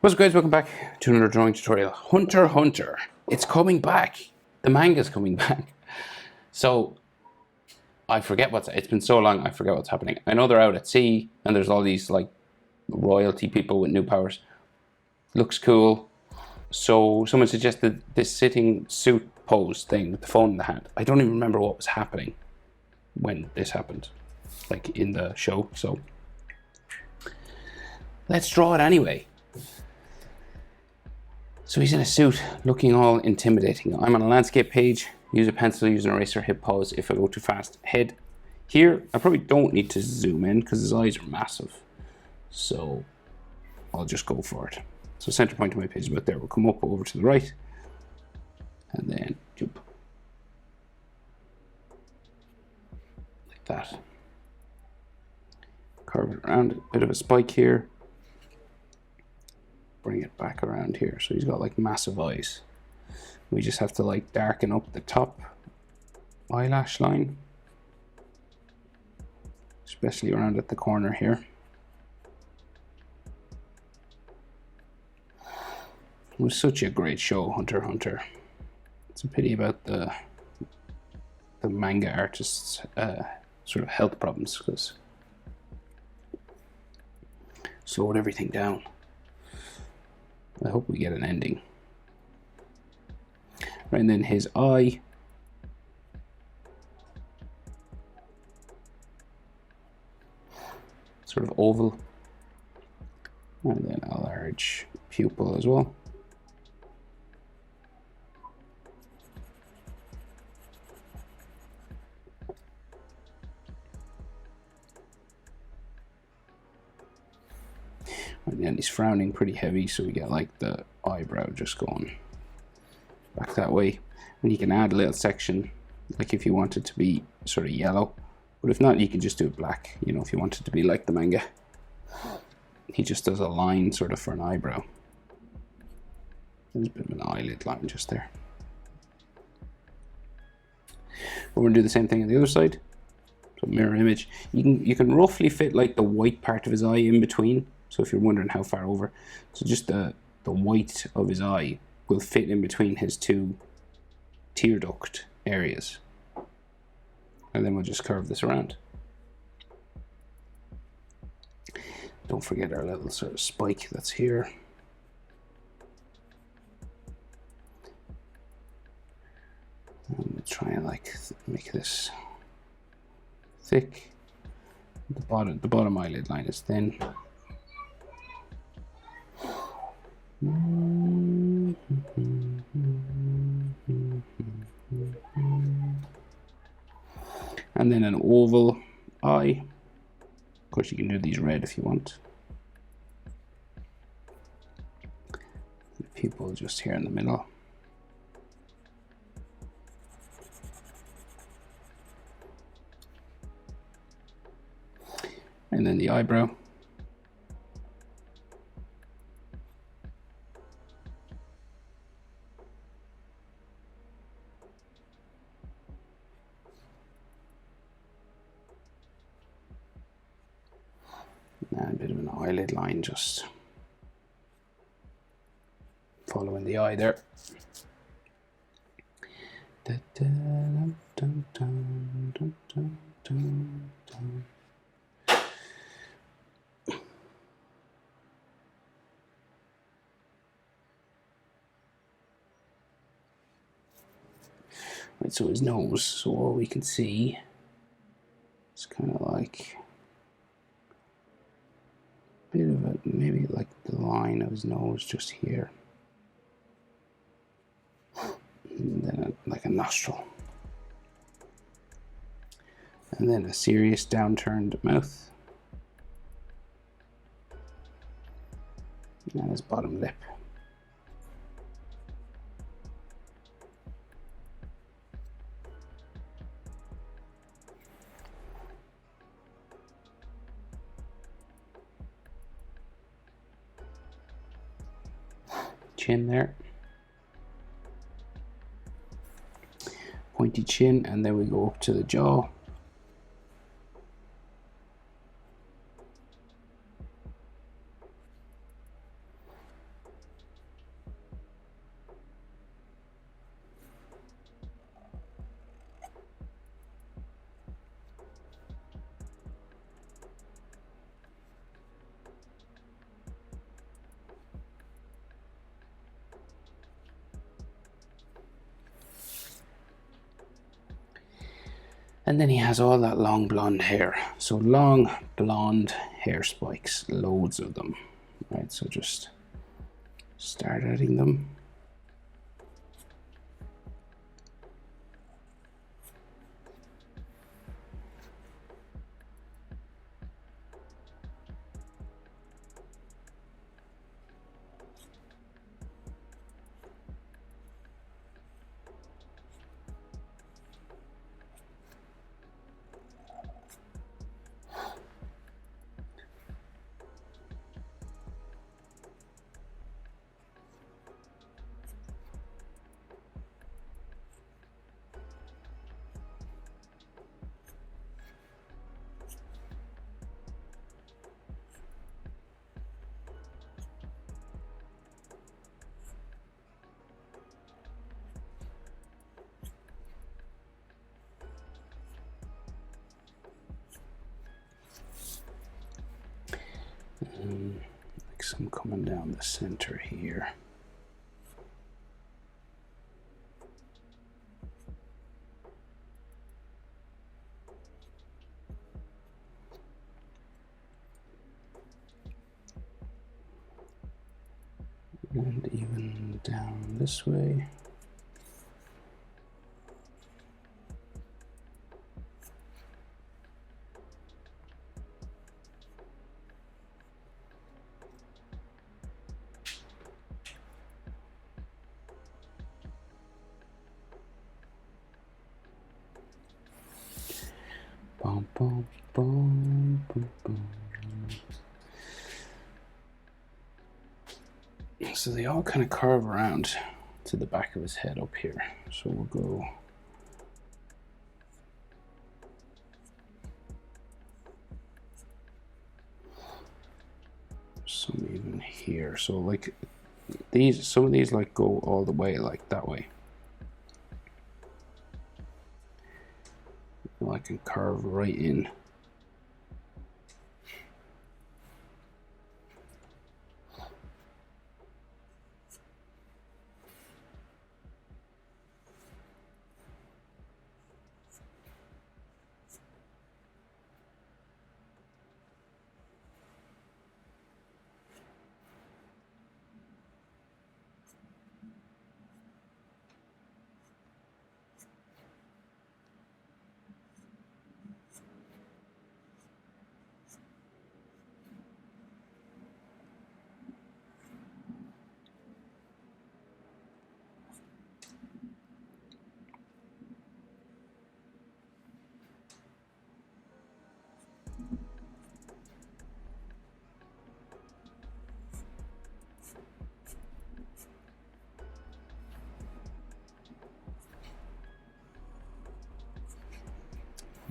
What's up guys, welcome back to another drawing tutorial. Hunter x Hunter. It's coming back. The manga's coming back. So, I forget it's been so long, I forget what's happening. I know they're out at sea, and there's all these, like, royalty people with new powers. Looks cool. So, someone suggested this sitting suit pose thing with the phone in the hand. I don't even remember what was happening when this happened, like, in the show, so... let's draw it anyway. So he's in a suit, looking all intimidating. I'm on a landscape page. Use a pencil, use an eraser, hit pause if I go too fast. Head. Here, I probably don't need to zoom in because his eyes are massive. So I'll just go for it. So center point of my page is about there. We'll come up over to the right. And then jump. Like that. Curve it around, a bit of a spike here. Bring it back around here. So he's got like massive eyes. We just have to like darken up the top eyelash line, especially around at the corner here. It was such a great show, Hunter x Hunter. It's a pity about the manga artists' sort of health problems, because slowed everything down. I hope we get an ending. Right, and then his eye. Sort of oval. And then a large pupil as well. And then he's frowning pretty heavy, so we get like the eyebrow just going back that way. And you can add a little section, like if you want it to be sort of yellow. But if not, you can just do it black, you know, if you want it to be like the manga. He just does a line sort of for an eyebrow. There's a bit of an eyelid line just there. We're going to do the same thing on the other side. So mirror image. You can roughly fit like the white part of his eye in between. So if you're wondering how far over, so just the white of his eye will fit in between his two tear duct areas. And then we'll just curve this around. Don't forget our little sort of spike that's here. And we'll try and like make this thick. The bottom eyelid line is thin. And then an oval eye. Of course, you can do these red if you want. The pupil just here in the middle. And then the eyebrow. And a bit of an eyelid line just following the eye there. Right, so his nose, so all we can see is kind of like bit of a, maybe like the line of his nose just here, and then like a nostril, and then a serious downturned mouth, and his bottom lip. Chin there, pointy chin, and then we go up to the jaw. And then he has all that long blonde hair. So long blonde hair spikes, loads of them. Right, so just start adding them. Like some coming down the center here. And even down this way. Boom, boom, boom, boom, boom. So they all kind of curve around to the back of his head up here. So we'll go some even here. So like these, some of these like go all the way like that way. I can carve right in.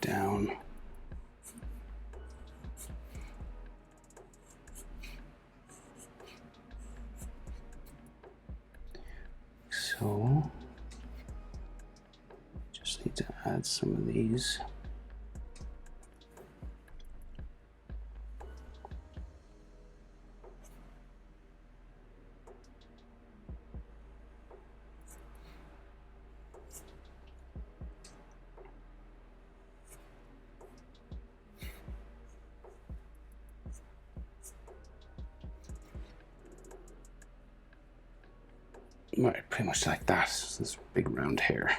Down. So just need to add some of these. Right, pretty much like that. This big round hair.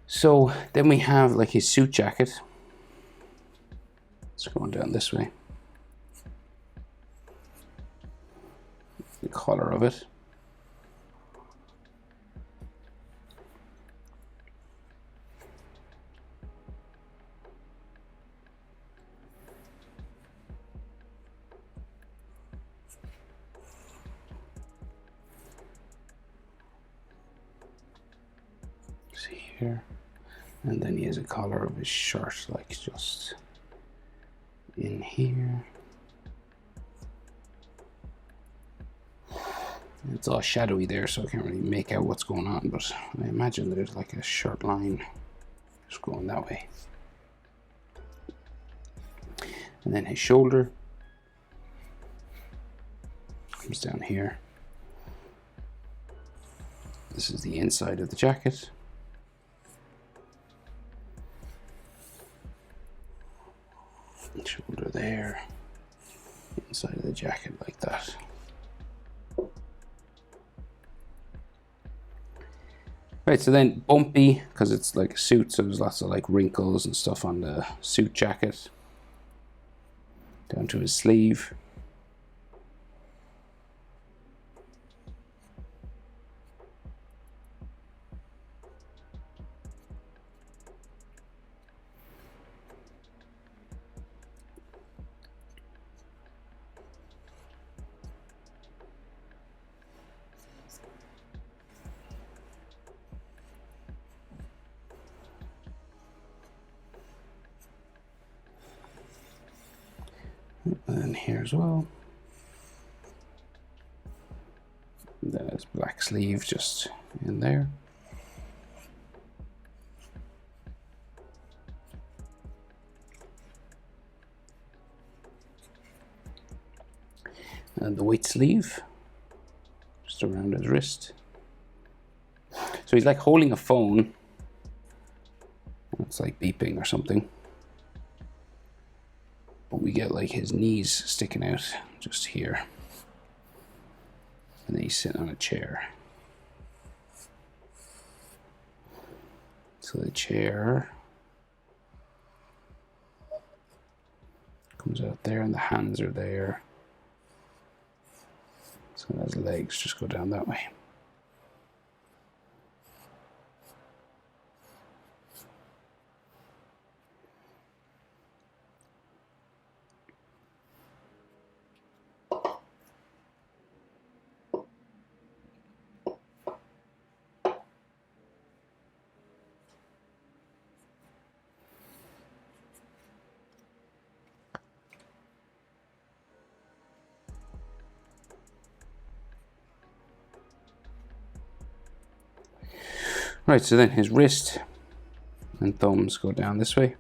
So then we have like his suit jacket. It's going down this way. The collar of it. See here. And then he has a collar of his shirt, like just in here. It's all shadowy there, so I can't really make out what's going on, but I imagine there's like a shirt line just going that way. And then his shoulder comes down here. This is the inside of the jacket. that. Right, so then bumpy, because it's like a suit, so there's lots of like wrinkles and stuff on the suit jacket. Down to his sleeve. And then here as well. There's black sleeve just in there. And the white sleeve just around his wrist. So he's like holding a phone. It's like beeping or something. But we get like his knees sticking out just here. And then he's sitting on a chair. So the chair comes out there and the hands are there. So his legs just go down that way. Right, so then his wrist and thumbs go down this way.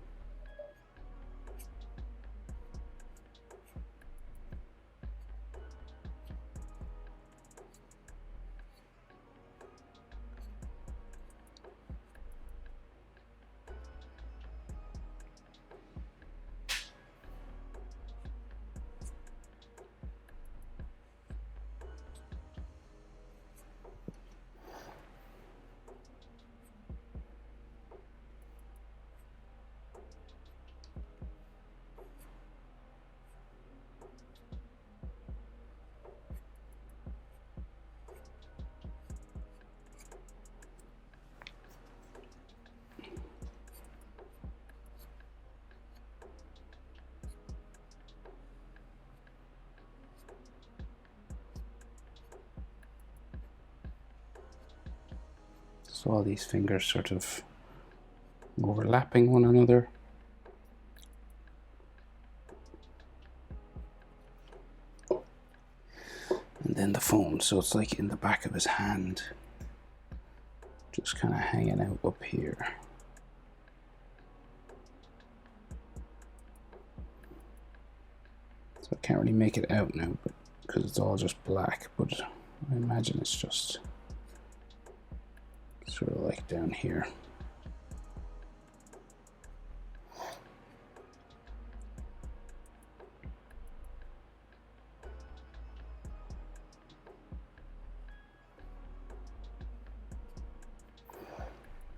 So all these fingers sort of overlapping one another. And then the phone, so it's like in the back of his hand, just kind of hanging out up here. So I can't really make it out now, but because it's all just black, but I imagine it's just sort of like down here.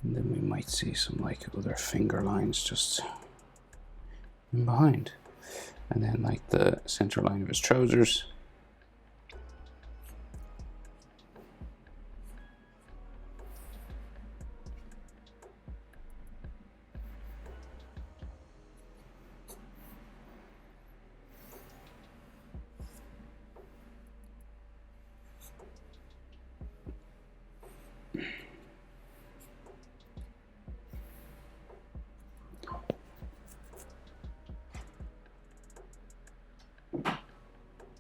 And then we might see some like other finger lines just in behind. And then like the center line of his trousers.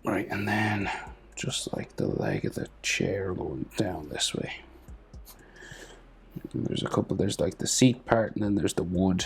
Right, and then just like the leg of the chair going down this way. And there's a couple, there's like the seat part and then there's the wood.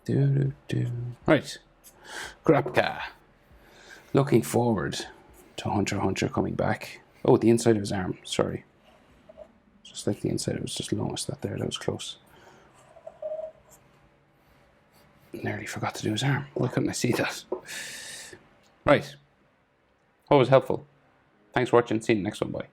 Right. Kurapika. Looking forward to Hunter x Hunter coming back. Oh, the inside of his arm. Sorry. Just like the inside. It was just longest that there. That was close. Nearly forgot to do his arm. Why couldn't I see that? Right. Always helpful. Thanks for watching. See you in the next one. Bye.